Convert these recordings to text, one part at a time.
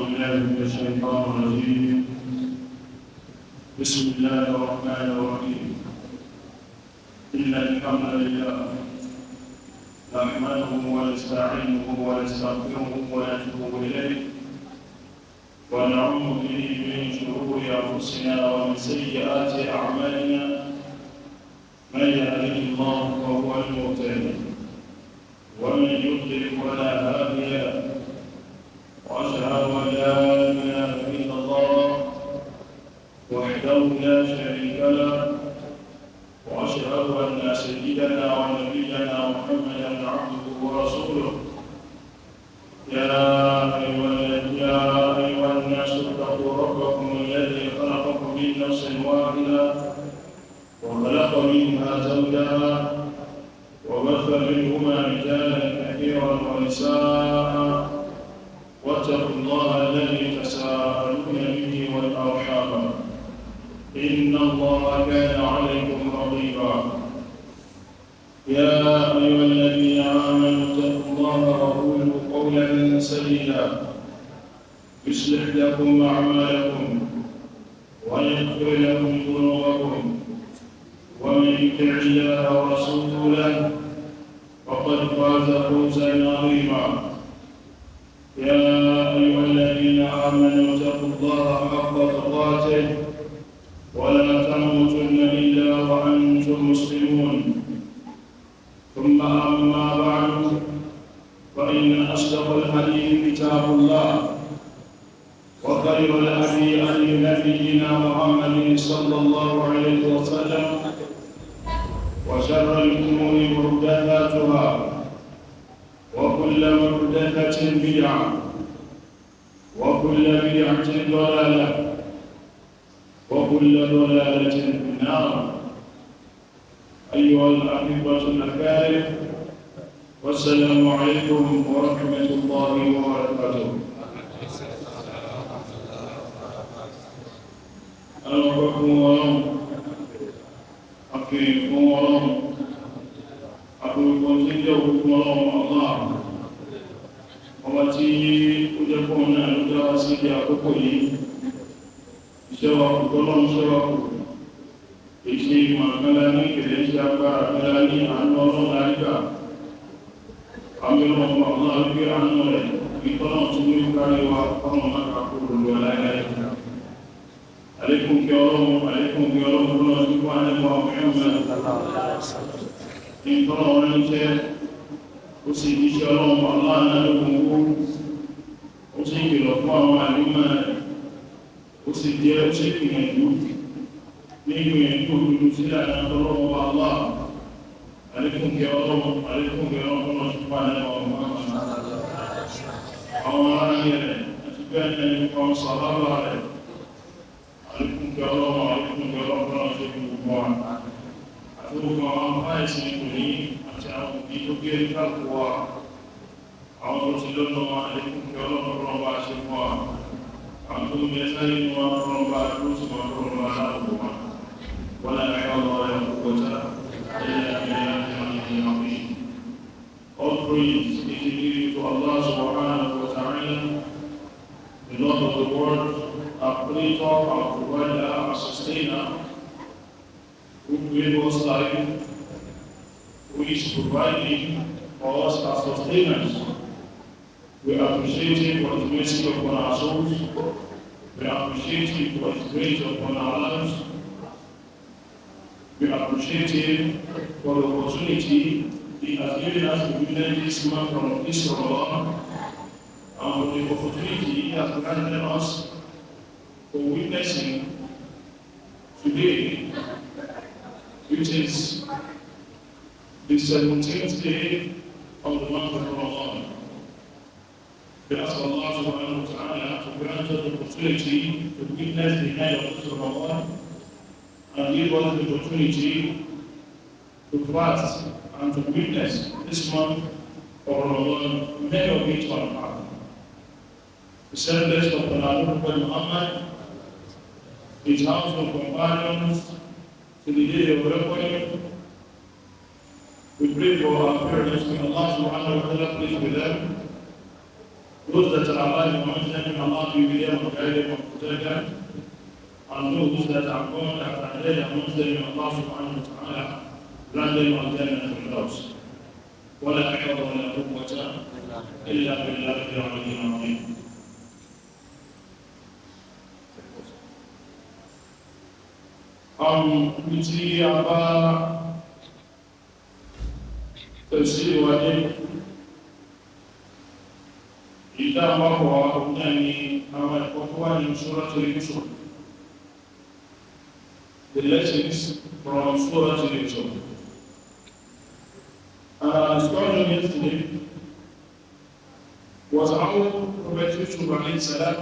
بالله من الشيطان الرجيم. بسم الله الرحمن الرحيم. إن الحمد لله نحمده ونستعينه ونستغفره ونتوب إليه ونعوذ به من شرور أنفسنا ومن سيئات أعمالنا. من يهده الله فهو المهتدي ومن يضلل فلا هادي له. وأشهد أن لا إله إلا الله وحده لا شريك له، وأشهد أن سيدنا ونبينا محمدا عبده ورسوله. يا أيها الناس اتقوا ربكم الذي خلقكم من نفس واحدة وخلق منها زوجها وبث منهما رجالا كثيرا ونساء، واتقوا الله الذي تساءلون به والأرحام إن الله كان عليكم رقيبا. يا أيها الذين آمنوا اتقوا الله وقولوا قولا سديدا يصلح لكم أعمالكم ويغفر لكم ذنوبكم، ومن يطع الله ورسوله فقد فاز فوزا عظيما. يا أيها الذين آمنوا اتقوا الله حق تقاته ولا تموتن إلا وأنتم مسلمون. ثم أما بعد، فإن أصدق الحديث كتاب الله، وخير الهدي هدي نبينا محمد صلى الله عليه وسلم، وشر الأمور محدثاتها، وكل محدثة بدعة، وكل بدعة ضلالة، وكل ضلالة في النار. أيها الأحبة الأكارم، والسلام عليكم ورحمة الله وبركاته. ألقاكم ورحمة أكيكم ورحمة أقولكم سيدكم ورحمة الله ومتي أجاكم نعلم سيدي أقولي ìṣẹ́wàkù tọ́lọ́run ṣẹ́wàkù ìṣe ìmọ̀ àkànlá ní ìpìlẹ̀ iṣẹ́ agbára àkànlá ní àánú ọlọ́run láríkà. àmìlọ́ ọmọ ọlọ́run gbé àánú rẹ̀ ìtọ́nà tún ní kárí wa ọmọ mákàkù lòlú aláìláì. Alaikum kí ọlọ́run lọ́nà tí wọ́n á nípa Muhammad ìtọ́nà wọn ní jẹ́ ó sì iṣẹ́ ọlọ́run aláàánú ó sì kìlọ̀ fún àwọn àlúmọ̀ ó sì jẹ́ ó sì gbìyànjú ní ìgbìyànjú òdúdú sí àyàtọ̀lọ́wọ́ Allah. Alaikum kí ọlọ́run lọ́nà tí wọ́n á nípa Muhammad àwọn aráyẹ rẹ̀ àti bẹ́ẹ̀ ní ẹnìkan sàlábà rẹ̀. Alaikum kí ọlọ́run lọ́nà tí wọ́n àti gbogbo àwọn fáìsì ìpòní àti àwọn òbí tó gé káàkùwà àwọn tó ti lọ́nà Alaikum kí ọlọ́run bá ṣe fún wa. Antum biasanya orang baru semua orang baru, wala hawla wala quwwata illa billahi al-azim. All praise is due to Allah subhanahu wa ta'ala, the Lord of the world, our creator, our provider, our sustainer, who gave us life, who is providing for us as sustainers. We appreciate Him for His mercy upon our souls. We appreciate Him for His grace upon our lives. We appreciate Him for the opportunity He has given us to witness this month from this Ramadan, and for the opportunity He has granted us for witnessing today, which is the 17th day of the month of Ramadan. We ask Allah subhanahu wa ta'ala to grant us the opportunity to witness the end of this Ramadan and give us the opportunity to fast and to witness this month of Ramadan, many of which are hard. The celebrate of the Prophet Muhammad, his household companions, to the day of reckoning. We pray for our parents, may Allah subhanahu wa ta'ala please with them. Those that are alive among them, Allah will be there to guide them and protect them. And those that are gone, that are dead amongst them, Allah subhanahu wa ta'ala grant them al-Jannah firdaus. ولا حول ولا قوة إلا بالله العلي العظيم. Tí a bá tẹ̀síwájú ìdá àpapọ̀ àwọn ní àwọn ẹ̀kọ́ tó wà ní Suratu Yusuf. The lessons from Suratu Yusuf. As God yesterday was how Prophet Yusuf alayhi salam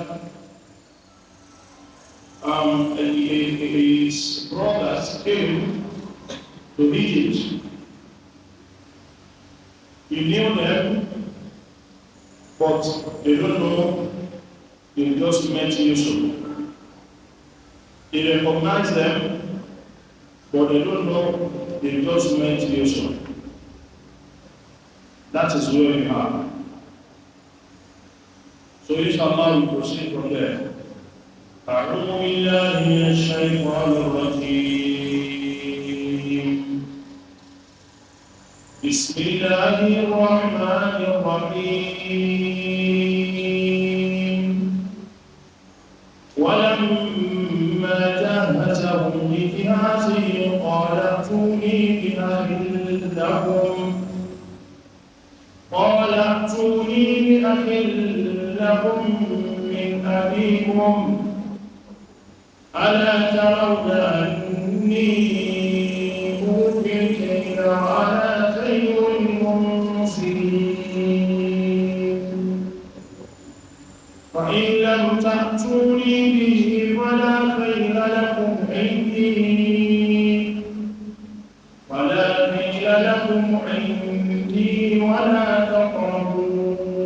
and his brothers came to Egypt. He knew them, but they don't know they just met Yusuf. He recognized them, but they don't know they just met Yusuf. That is where we are. So inshallah we proceed from there. أعوذ بالله من الشيطان الرجيم. بسم الله الرحمن الرحيم. ولما جهزهم بجهازهم قال ائتوني بأخ لكم من أبيكم ألا ترون أني أوفي الكيل وأنا خير المنزلين فإن لم تأتوني به فلا كيل لكم عندي ولا تقربون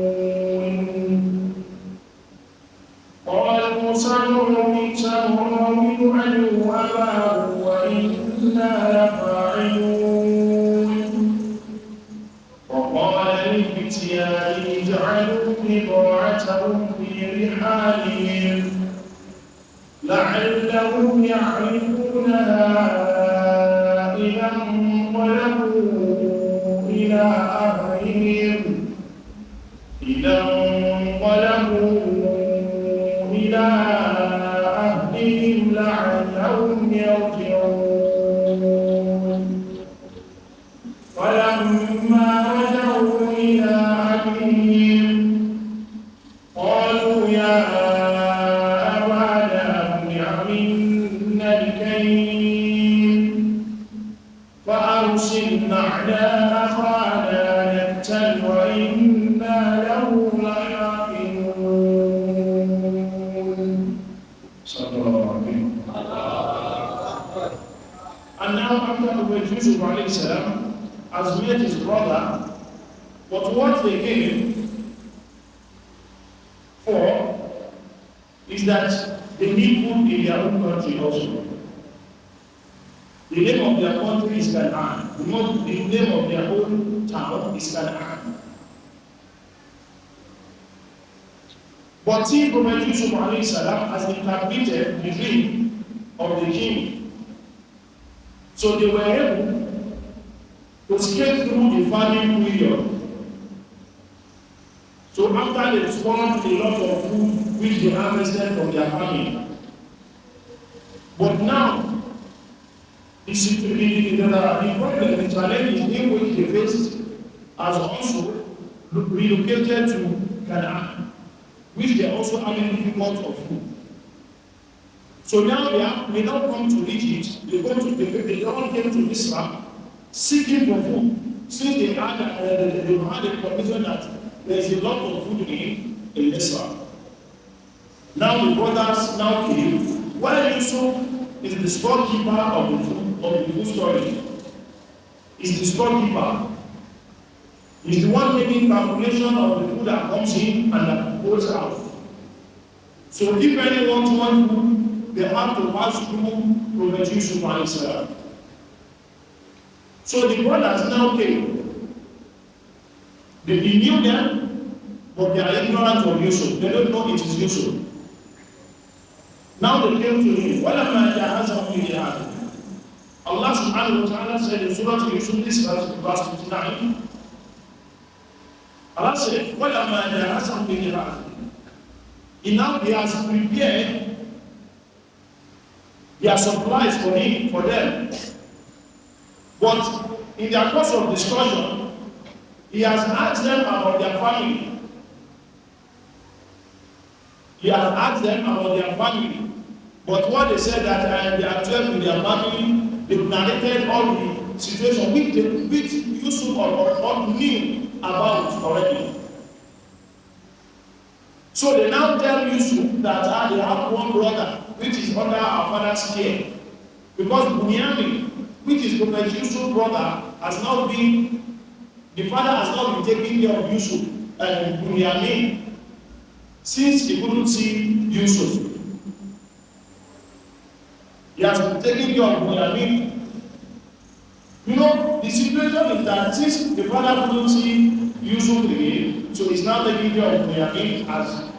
قالوا سنراود عنه أباه وإنا لفاعلون وقال لفتيانه اجعلوا بضاعتهم في رحالهم لعلهم يعرفونها إذا انقلبوا إلى أهلهم لعلهم يرجعون فلما رجعوا إلى أبيهم قالوا يا أبانا أمنع منا الكيل فأرسل معنا أخانا نكتل وإنا له لحافظون. صلى الله عليه وسلم. And now after Prophet Yusuf alayhi salam has met his brother, but what they came for is that they need food in their own country also. The name of their country is Canaan. The name of their own town is Canaan. But see, Prophet Yusuf alayhi salam has interpreted the dream of the king. So they were able to escape through the famine period. So after they spawned a lot of food which they harvested from their family. But now, the problem, the challenge in which they faced has also relocated to Canaan, which they also have a difficult of food. So now they now come to Egypt, they all came to Israel seeking for food. Since they had a provision that there is a lot of food in Israel. Now the brothers now came, while Yusuf is the storekeeper of the food storage. He's the storekeeper. He's the one making calculation of the food that comes in and that goes out. So if anyone wants food, they have to pass through Prophet Yusuf alayhi salam. So the brothers now came. They knew them, but they are ignorant of Yusuf. They don't know it is Yusuf. Now they came to him. Allah subhanahu wa ta'ala said in Suratu Yusuf, this verse 59, Allah said, he has prepared their supplies for him, for them. But in their course of discussion, he has asked them about their family. He has asked them about their family. But what they said that they are 12 with their family, they narrated all the situation which Yusuf or knew about already. So they now tell Yusuf that they have one brother which is under our father's care. Because Bunyamin, which is Prophet Yusuf's brother, the father has not been taking care of Yusuf and Bunyamin since he couldn't see Yusuf. He has been taking care of Bunyamin. You know, the situation is that since the father couldn't see Yusuf again, so he's now taking care of Bunyamin as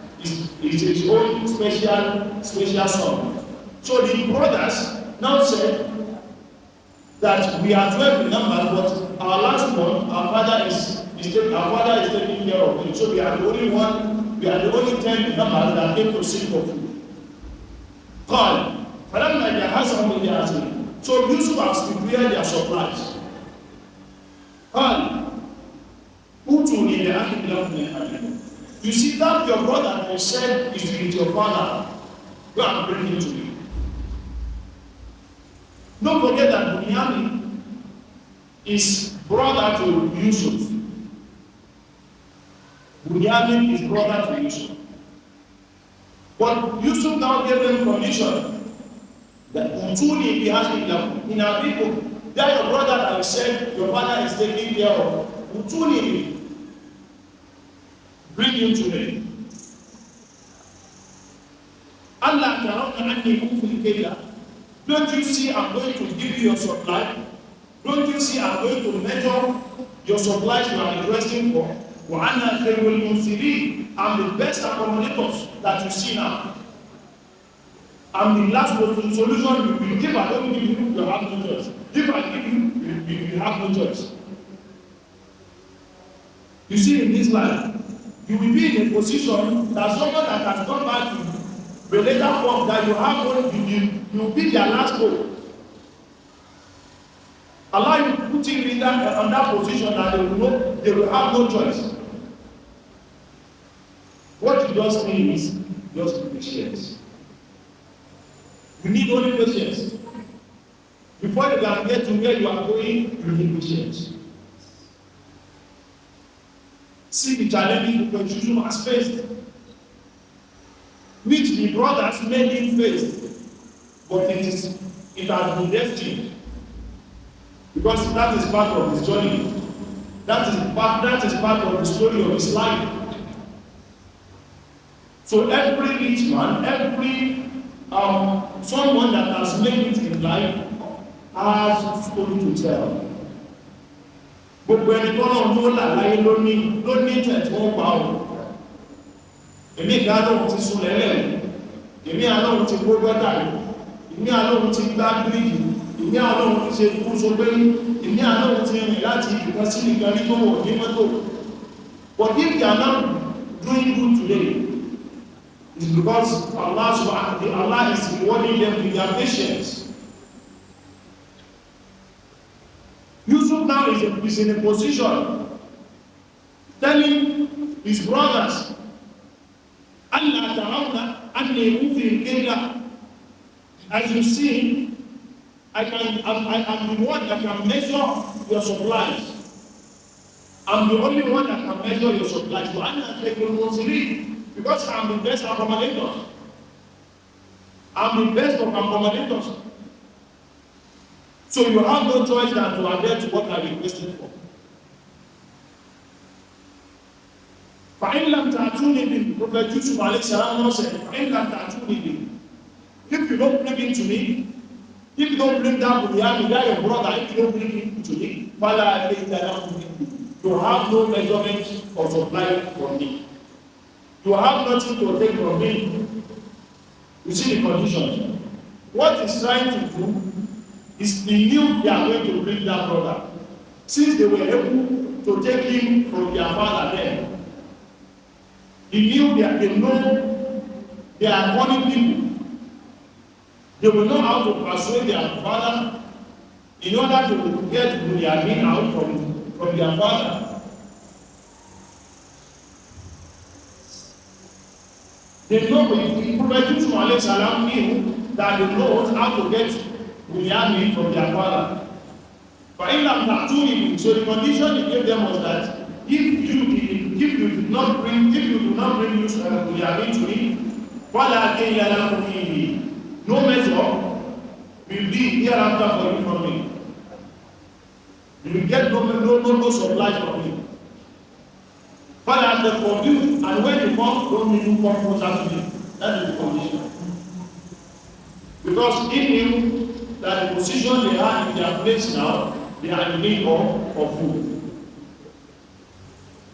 his own special son. So the brothers now said that we are 12 in numbers, but our last one, our father is taking care of him. So we are the only 10 in numbers that came to seek for food. So Yusuf has prepared their supplies. You see that your brother that you said is with your father, go and bring him to me. Don't forget that Bunyamin is brother to Yusuf. Bunyamin is brother to Yusuf. But Yusuf now gave them permission that in our people, they are your brother that you said your father is taking care of. Bring him to me. Don't you see I'm going to give you your supply? Don't you see I'm going to measure your supplies you are requesting for? I'm the best accommodators that you see now. I'm the last solution you will give. I don't give you, you have no choice. If I give you, you have no choice. You see, in this life, you will be in a position that someone that has gone back to the later form that you have you will be their last hope. Allow you to put him in that position that they will have no choice. What you just need is just patience. You need only patience. Before you can get to where you are going, you need patience. See the challenges the Yusuf has faced, which the brothers made him face, but it has been destined, because that is part of his journey. That is part of the story of his life. So every rich man, every someone that has made it in life has a story to tell. Gbogbo ẹni tó náà ló là láyé ló ní tẹ̀ tí wọ́n pa ọ́. Èmi ìgbà lóhun ti sún lẹ́lẹ̀, èmi àlóhun ti gbó gbọ́dà rí, èmi àlóhun ti gbá bíríkì, èmi àlóhun ti ṣe kú so pé, èmi àlóhun ti rìn láti ìbùkún sí nìkan ní tó wọ̀ ní mọ́tò. But if they are not doing good today, it's because Allah is rewarding them with their patience. Yusuf now is in a position telling his brothers, as you see, I'm the one that can measure your supplies. I'm the only one that can measure your supplies. Because I'm the best accommodator. I'm the best of accommodators. So you have no choice than to adhere to what I requested for. Prophet Yusuf said, if you don't bring him to me, if you don't bring down Bunyamin, your brother, if you don't bring him to me, Father, you have no measurement of supply from me. You have nothing to take from me. You see the condition. What he's trying to do is he knew they are going to bring that brother. Since they were able to take him from their father then, he knew that they know they are cunning people. They will know how to persuade their father in order to get Bunyamin out from their father. They know the Prophet Yusuf knew that they know how to get Bunyamin from their father. So the condition he gave them was that if you do not bring Yusuf and Bunyamin to me, no measure will be hereafter for you from me. You will get no supply from me. Father, I will forgive, and when you come, don't need to come closer to me. That is the condition. Because he knew that the position they are in their place now, they are in need of food.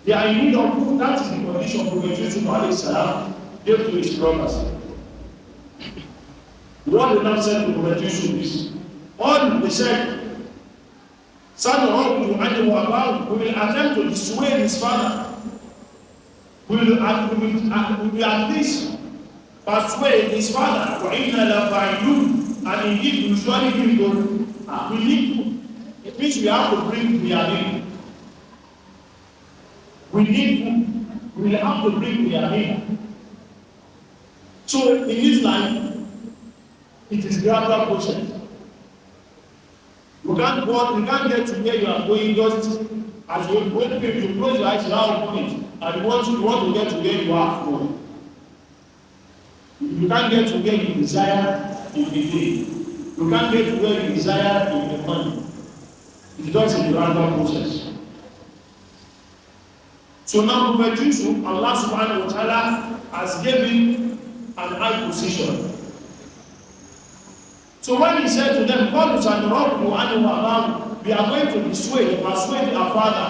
They are in need of food. That is the condition Prophet Yusuf gave to his brothers. What the Lord said to Prophet Yusuf is, all they said, son of we will attempt to dissuade his father. We will at least persuade his father, and indeed we surely bring God. We need food. It means we have to bring Bunyamin. We need food. We will have to bring Bunyamin. So in this life, it is gradual process. You can't get to where you are going just as you close your eyes now open it, and you want to get to where you are going. You can't get to where you desire in the day. You can't get to where you desire in the money. It's just a gradual process. So now Prophet Yusuf, Allah subhanahu wa ta'ala has given an high position. So when he said to them, we are going to persuade our father.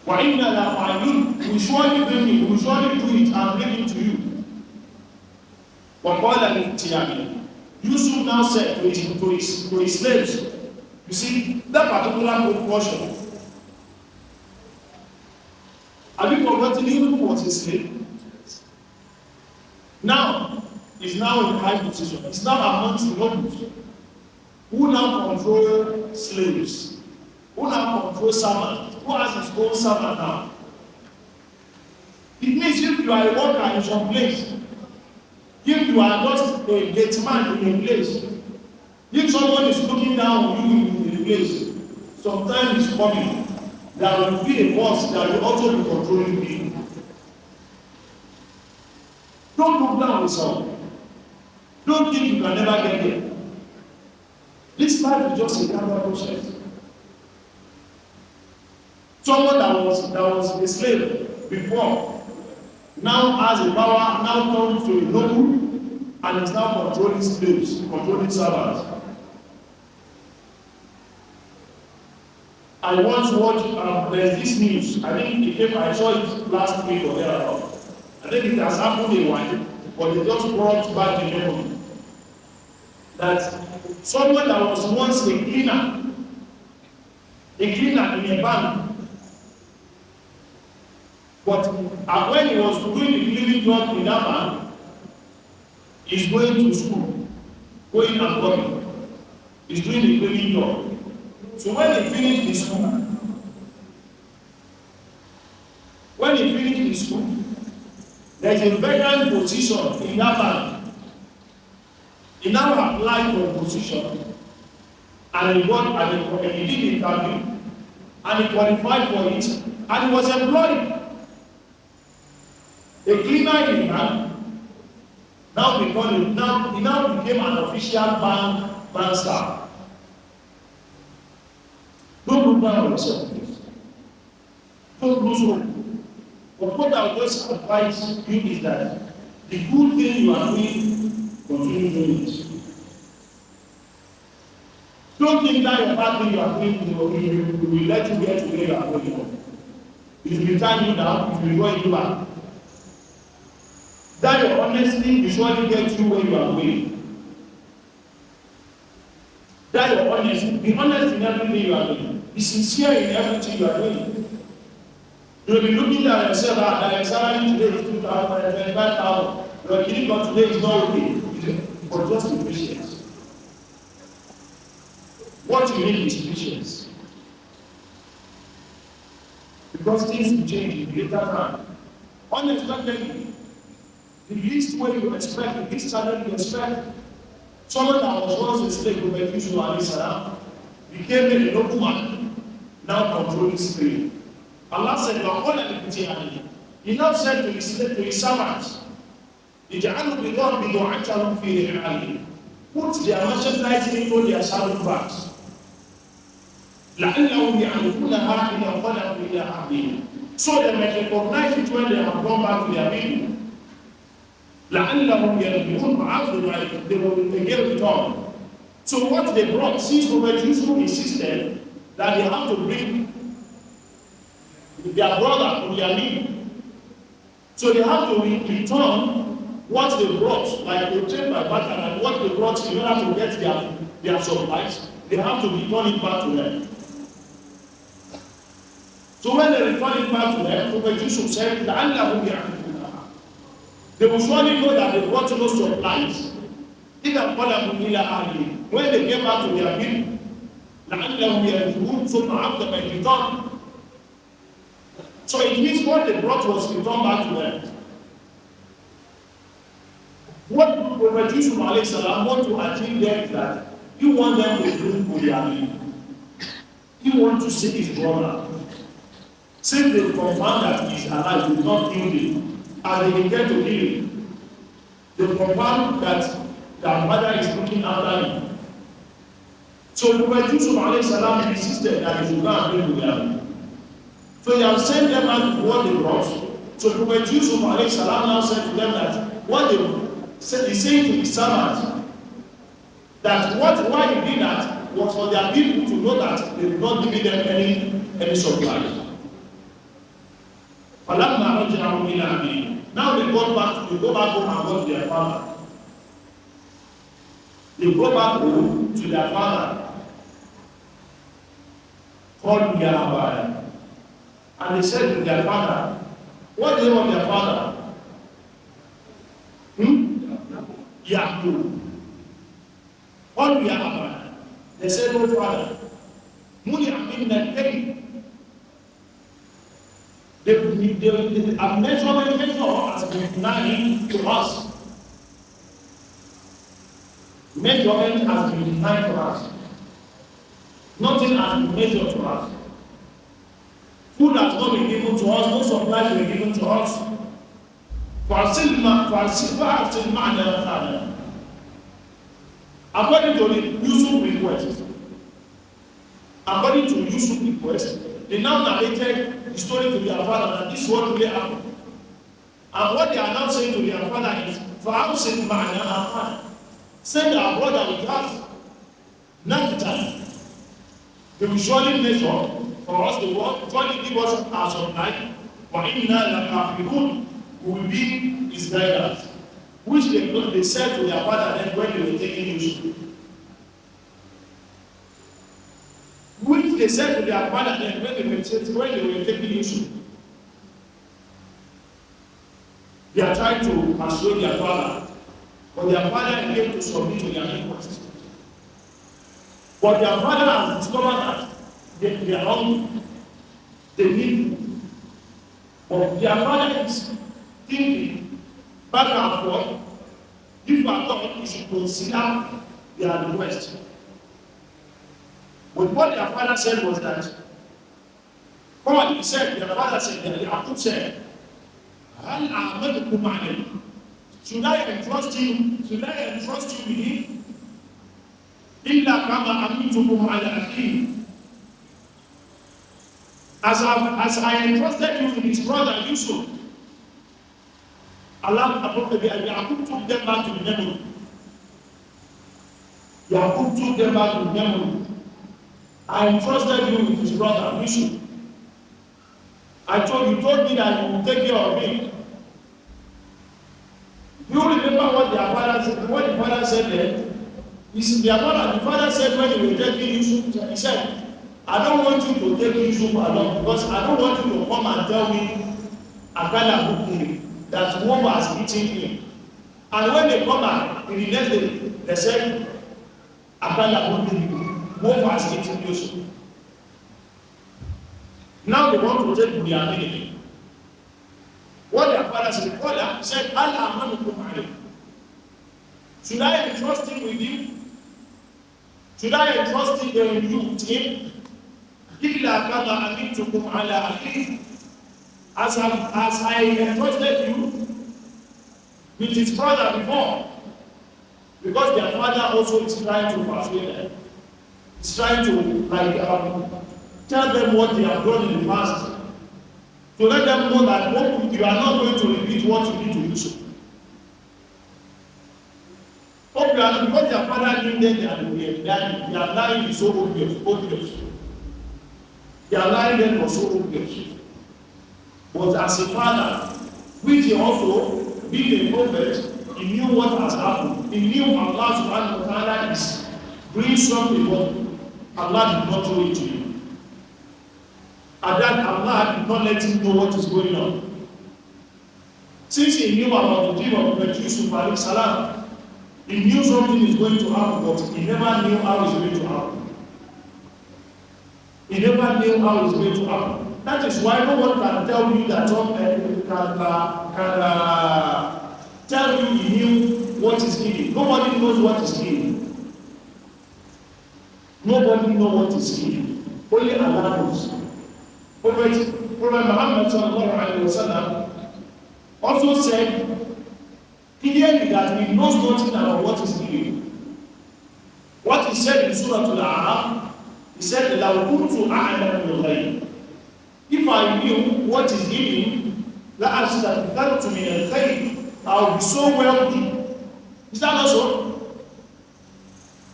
We surely bring it, we surely do it and bring it to you. Yusuf now said to his slaves, you see, that particular portion. Have you forgotten Yusuf was a slave? Now, he's now in high position. He's now amongst the nobles who now control slaves, who now control servants, who has his own servant now. It means if you are a worker in some place, if you are just a gate man in a place, if someone is looking down on you in a place, sometimes it's coming. There will be a boss that will also be controlling people. Don't look down on yourself. Don't think you can never get there. This life is just a gradual process. Someone that was a slave before now has a power, now comes to a noble, and is now controlling slaves, controlling servants. I once watched, there's this news, I saw it last week or thereabout. I think it has happened a while, but they just brought back the memory. That someone that was once a cleaner in a bank, but when he was doing the cleaning job in that bank, he's going to school, going and coming. He's doing the cleaning job. So when he finished his school, there's a vacant position in that bank. He now applied for a position, and he did the interview, and he qualified for it, and he was employed. A cleaner in the bank he now became an official bank staff. Don't look down on yourself, please. Don't lose hope. But what I will just advise you is that the good thing you are doing, continue doing it. Don't think that your bad thing you are doing will let you get to where you are going. It will return you down, it will go you back. That your honesty usually gets you where you are going. That your honesty, be honest in everything you are doing. Be sincere in everything you are doing. You will be looking at yourself that your salary today is 2,000, 25,000. Your income today is not okay. But just be patient. What you need is patience. Because things will change in later time. Unexpectedly, the least way you expect, the least challenge you expect, someone that was once a slave, Prophet Yusuf Alaikum, became a noble man, now controlling spirit. Allah said, He now said to his servants, put their merchandise into their saddle bags. لعلهم يعرفونها إذا انقلبوا إلى أهلهم. So they may recognize it when they have gone back to their people. لعلهم يرجعون معاذ they will again return. So what they brought, since Prophet Yusuf insisted that they have to bring their brother to their people, so they have to return what they brought, like they trade by barter, and what they brought in order to get their supplies, they have to return it back to them. So when they return it back to them, Prophet Yusuf said, they will surely know that they brought no supplies. When they came back to their people, so after they return. So it means what they brought was returned back to them. What Prophet Yusuf want to achieve there is that you want them to do Buryani. You want to see his brother. Since they confirm that he is alive, you will not kill him. And they intend to kill him. They confirm that their father is looking after him. So Prophet Yusuf insisted that he should go and bring Buryani. So he has sent them out what they brought. So Prophet Yusuf now said to them that what they said, he said to his servants that why he did that was for their people to know that they did not give them any supply. Now they go back home and go to their father. They go back home to their father. Called Yahweh. And they said to their father, what is the name of their father? Yaqub. Called Yahweh. They said, no father. A measurement has been denied to us. Measurement has been denied to us. Nothing has been measured to us. Food has not been given to us, no supplies were given to us. According to Yusuf's request, they now narrated the story to their father that this is what really happened. And what they are now saying to their father is, send our brother with us. Next time, they will surely measure for us the work, surely give us our supply. We will be his guidance. Which they said to their father then when they were taking Yusuf. Which they said to their father then when they were taking Yusuf. They are trying to persuade their father, but their father came to submit to their request. But their father has discovered that they are hungry, they need food. But their father is thinking back and forth, if I thought you should consider their request. But what their father said was that, he said, their father said, Yaqub said, should I entrust you with him? As I entrusted you with his brother Yusuf, Yaqub took them back to the memory. Yaqub took them back to the memory. I entrusted you with his brother Yusuf. You told me that you will take care of him. what their father said? What the father said then? The father said when he was taking Yusuf, he said, I don't want you to take Yusuf along because I don't want you to come and tell me Akala that wolf has eaten him. And when they come back in the next day, they said Akala wolf has eaten Yusuf. Now they want to take their meaning. What their father said, Al-Amanukum. Should I entrust him with you? Should I entrust him with him? إِلَّا كَمَا أَمِنْتُكُمْ عَلَىٰ أَخِيهِ. As I entrusted you with his brother before. Because their father also is trying to persuade them. He's trying to tell them what they have done in the past. To let them know that you are not going to repeat what you did to Yusuf. Because their father knew them, their lying is so obvious. Their lying was so obvious. But as a father, which he also, being a prophet, he knew what has happened. He knew Allah subhanahu wa ta'ala is doing something, but Allah did not show it to you. And that Allah did not let him know what is going on. Since he knew about the dream of Yusuf alayhi salam, he knew something is going to happen, but he never knew how it's going to happen. He never knew how it's going to happen. That is why no one can tell you that tell you he knew what is hidden. Nobody knows what is hidden. Nobody knows what is hidden. Only Allah knows. Prophet Muhammad sallallahu alaihi wasallam also said clearly that he knows nothing about what is hidden. What he said in Suratu Yusuf, he said, لَوْ كُنْتُ أَعْلَمُ الْغَيْبِ. If I knew what is hidden, لَأَسْتَكْثَرْتُ مِنَ الْخَيْرِ. I would be so wealthy. Is that not so?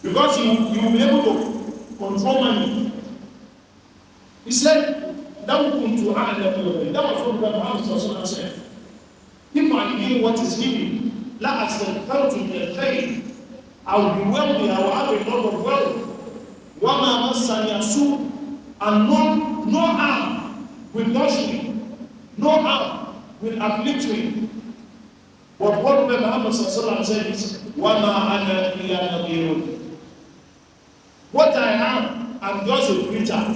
Because you will be able to control money. He said, لَوْ كُنْتُ أَعْلَمُ الْغَيْبِ. That was what Muhammad said. If I knew what is hidden, لَأَسْتَكْثَرْتُ مِنَ الْخَيْرِ. I will be wealthy. I will have a lot of wealth. وَمَا مَسَّنِيَ سُوءٌ. And no harm will touch me. No harm will afflict me. But what Muhammad said is, وَمَا أَنَا إِلَّا نَذِيرٌ. What I am, I'm just a preacher.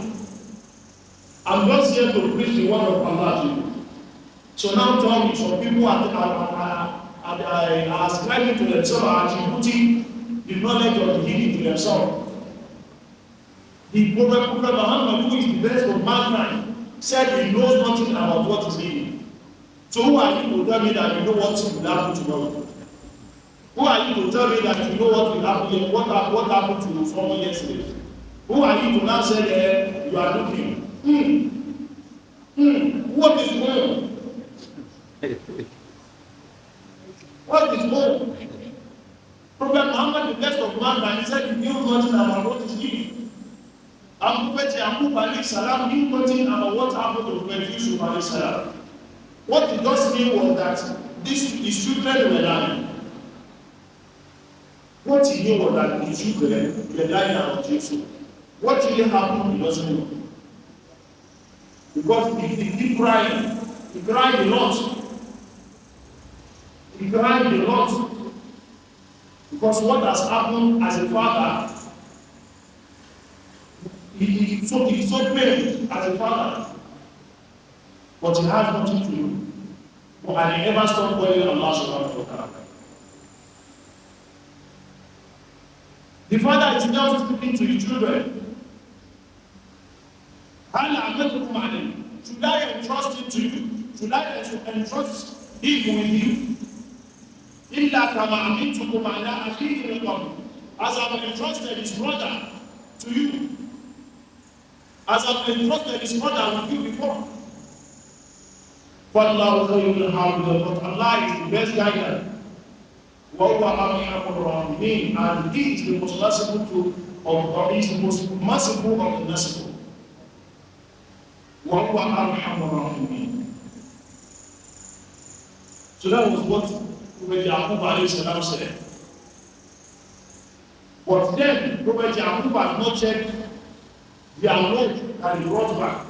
I'm just here to preach the word of Allah to you. So now tell me, some people are ascribing to themselves, are attributing the knowledge of the hidden to themselves. The Prophet Muhammad, who is the best of mankind, said he knows nothing about what is hidden. So who are you to tell me that you know what will happen tomorrow? Who are you to tell me that you know what will happen? What happened to someone yesterday? Who are you to now say you are looking? What is more? What is more? Prophet Muhammad, the best of mankind, he said he knew nothing about what is hidden. And Prophet Yaqub alayhi salam knew nothing about what happened to Prophet Yusuf alayhi salam. What it does mean was that his children were dying. What he knew was that his children were dying about Yusuf. What really happened, he doesn't know. Because he keep crying. He cried a lot. He cried a lot. Because what has happened as a father, he's so pained as a father. But he has nothing to do. And he never stopped calling Allah subhanahu wa ta'ala. The father is now speaking to his children. Should I entrust it to you? Should I entrust him with you? As I've entrusted his brother to you. As I've entrusted his brother with you before. But Allah is the best guide. And he is the most merciful or he is the most merciful of the merciful. So that was what Prophet Yaqub alayhi salam said. But then Prophet Yaqub had not checked their load that he brought back.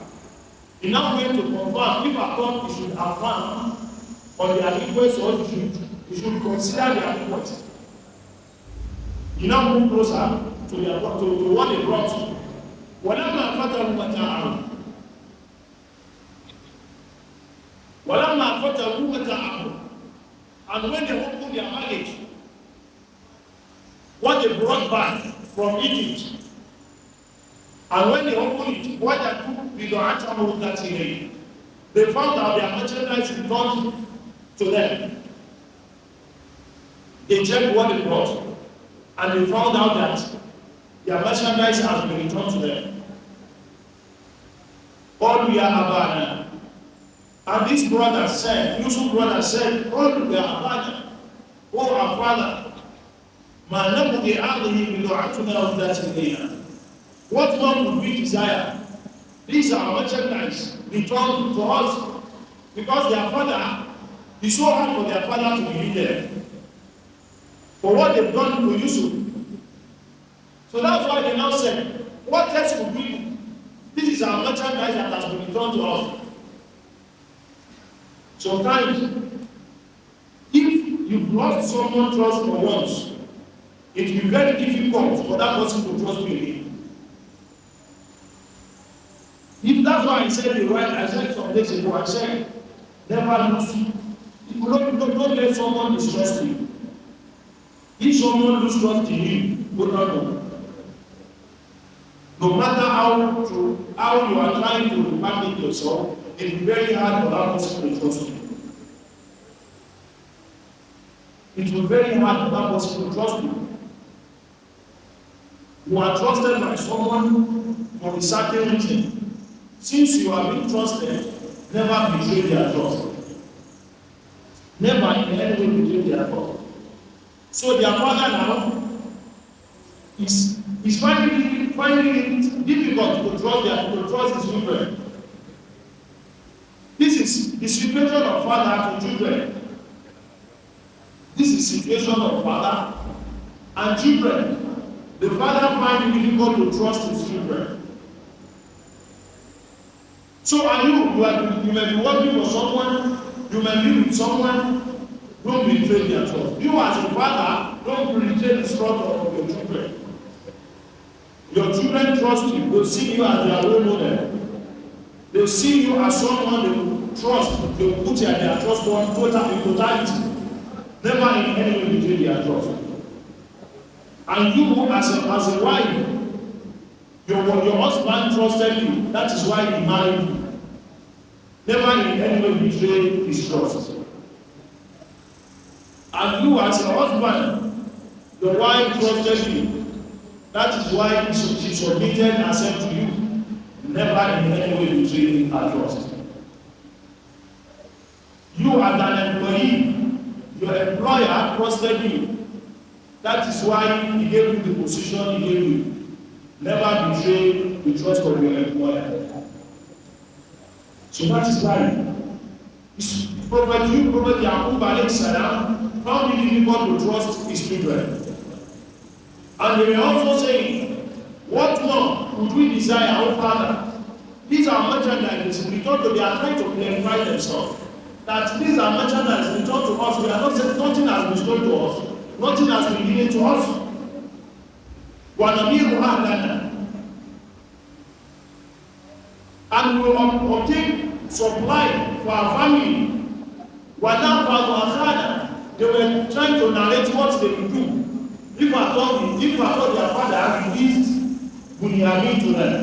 He now went to confirm if a thought he should affirm on their request or he should consider their request. He now moved closer to what they brought. وَلَمَّا فَتَرُوا مَتَاعَهُمْ وَلَمَّا فَتَرُوا مَتَاعَهُمْ. And when they opened their baggage, what they brought back from Egypt, and when they opened it, what they took بِضَعَتَهُ that day, they found out their merchandise returned to them. They checked what they brought, and they found out that their merchandise has been returned to them. قَالُوا يَا أَبَانَا. And this brother said, Yusuf brother said, قَالُوا يَا أَبَانَا, oh our father, مَا نَبْغِي عَلِهِ بِضَعَتُنَا وَذَاتِ إِلَيْنَا. What more would we desire? These are merchandise returned to us, because their father, it's so hard for their father to be there for what they've done to Yusuf. So that's why they now said, what else could we do? This is our merchandise that has been returned to us. Sometimes, if you've lost someone's trust for once, it will be very difficult for that person to trust you again. If that's why I said the right, I said some days ago, I said, never lose. Don't let someone distrust you. If someone loses trust in you, do not know. No matter how you are trying to manage yourself, it will be very hard for that person to trust you. It will be very hard for that person to trust you. You are trusted by someone for a certain reason. Since you are being trusted, never betray their trust. Never in any way betray their trust. So their father now is finding it difficult to trust his children. This is the situation of father to children. This is the situation of father and children. The father finds it difficult to trust his children. So are you may be working for someone, you may be with someone, don't betray their trust. You as a father, don't betray the trust of your children. Your children trust you. They'll see you as their role model. They'll see you as someone they will trust. They will put their trust on totality. Never in any way betray their trust. And you as a wife, your husband trusted you. That is why he married you. Never in any way betray his trust. And you as a husband, your wife trusted you. That is why she submitted herself to you. Never in any way betray her trust. You as an employee, your employer trusted you. That is why he gave you the position he gave you. Never betray the trust of your employer. So that is why Prophet Yaqub alayhi salam found it difficult to trust his children. And they were also saying, what more would we desire, our Father? These are merchandise. We thought they are trying to clarify themselves. That these are merchandise returned to us. We are not saying nothing has been stolen to us. Nothing has been given to us. وَنَمِيرُ أَهْلَنَا. And we will obtain supply for our family. وَنَفَعُ أَخَانَا. They were trying to narrate what they will do. If I thought their father had released Bunyamin to them,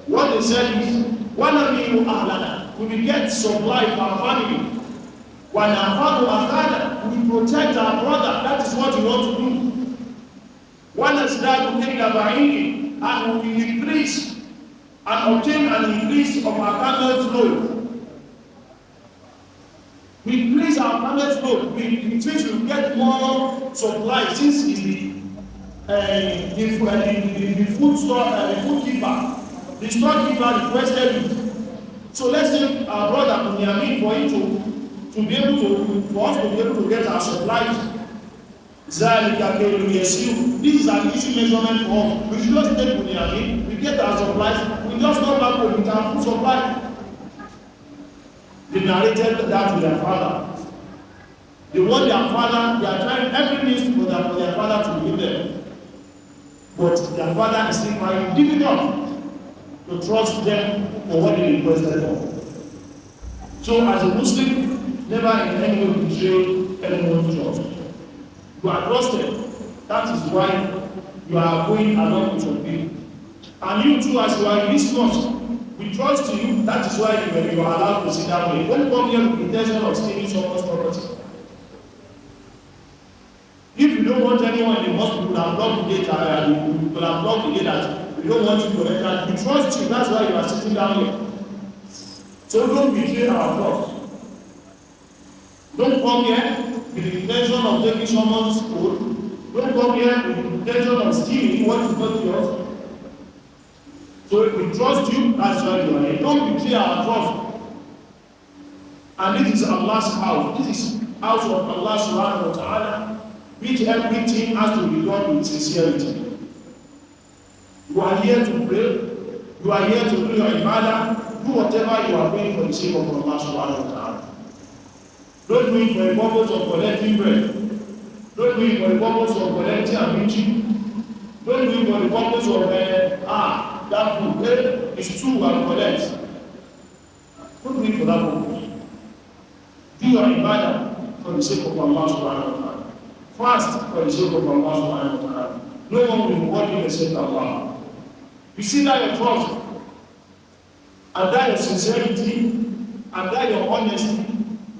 what they said is, وَنَمِيرُ أَهْلَنَا. We will get supply for our family. وَنَفَعُ أَخَانَا. We will protect our brother. That is what we want to do. وَنَزْدَادُ كَيْلَ بَعِيرٍ. And we will increase and obtain an increase of our camel's load. We increase our camel's load. We will get more supply since the food store, the food keeper, the storekeeper requested it. So let's take our brother Bunyamin for him to be able to, for us to be able to get our supplies. ذَلِكَ كَيْلٌ يَسِيرٌ. This is an easy measurement for us. We should just take money, we get our supplies, we just come back home with our food supply. They narrated that to their father. They want their father, they are trying every means for their father to give them. But their father is still finding it difficult to trust them for what they requested for. So as a Muslim, never in any way betray anyone's trust. You are trusted. That is why you are going along with your people. And you too, as you are in this mosque, we trust you. That is why you are allowed to sit that way. Don't come here with the intention of stealing someone's property. If you don't want anyone in the mosque, you will have blocked the gate. You will have blocked the gate that we don't want you to enter. We trust you. That's why you are sitting down here. So don't betray our trust. Don't come here with the intention of taking someone's food. Don't come here with the intention of stealing what is not yours. So if we trust you, that's why you are here. Don't betray our trust. And this is Allah's house. This is house of Allah subhanahu wa ta'ala, which everything has to be done with sincerity. You are here to pray. You are here to do your ibadah. Do whatever you are doing for the sake of Allah subhanahu wa ta'ala. Don't do it for the purpose of collecting bread. Don't do it for the purpose of collecting and preaching. Don't do it for the purpose of that food is true and collect. Don't do it for that purpose. Do your ibadah for the sake of Allah subhanahu wa ta'ala. Fast for the sake of Allah subhanahu wa ta'ala. No one will reward you except Allah. You see that your trust, and that your sincerity, and that your honesty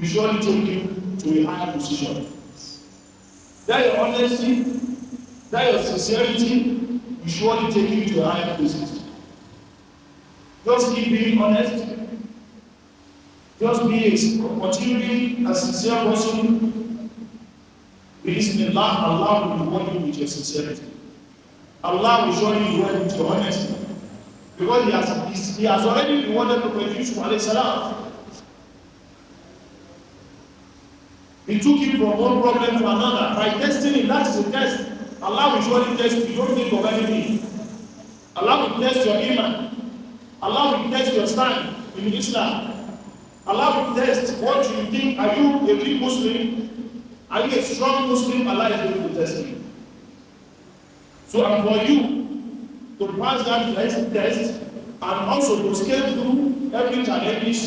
will surely take you to a higher position. That your honesty, that your sincerity will surely take you to a higher position. Just keep being honest. Just be continually a sincere person. Bismillah, Allah will reward you with your sincerity. Allah will surely reward you with your honesty. Because he has already rewarded Prophet Yusuf alayhi salam. He took him from one problem to another. By testing him, that is a test. Allah will surely test you. You don't think of anything. Allah will test your iman. Allah will test your stand in Islam. Allah will test what you think. Are you a big Muslim? Are you a strong Muslim? Allah is going to test you. So, and for you to pass that test and also to scale through every challenge,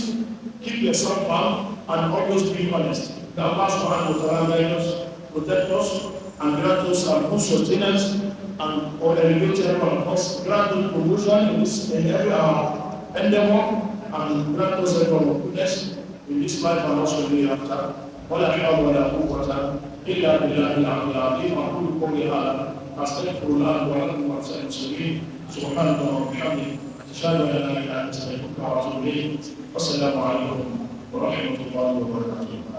keep yourself calm and always be honest. May Allah subhanahu wa ta'ala guide us, protect us, and grant us our good sustenance and elevate everyone of us. Grant us promotion in every endeavor, and grant us everyone goodness in this life and also in the hereafter. ولا حول ولا قوة إلا بالله العلي العظيم. أقول قولي هذا أستغفر الله ولكم ولسائر المسلمين. سبحانك اللهم وبحمدك أشهد أن لا إله إلا أنت أستغفرك وأتوب إليك. والسلام عليكم ورحمة الله وبركاته.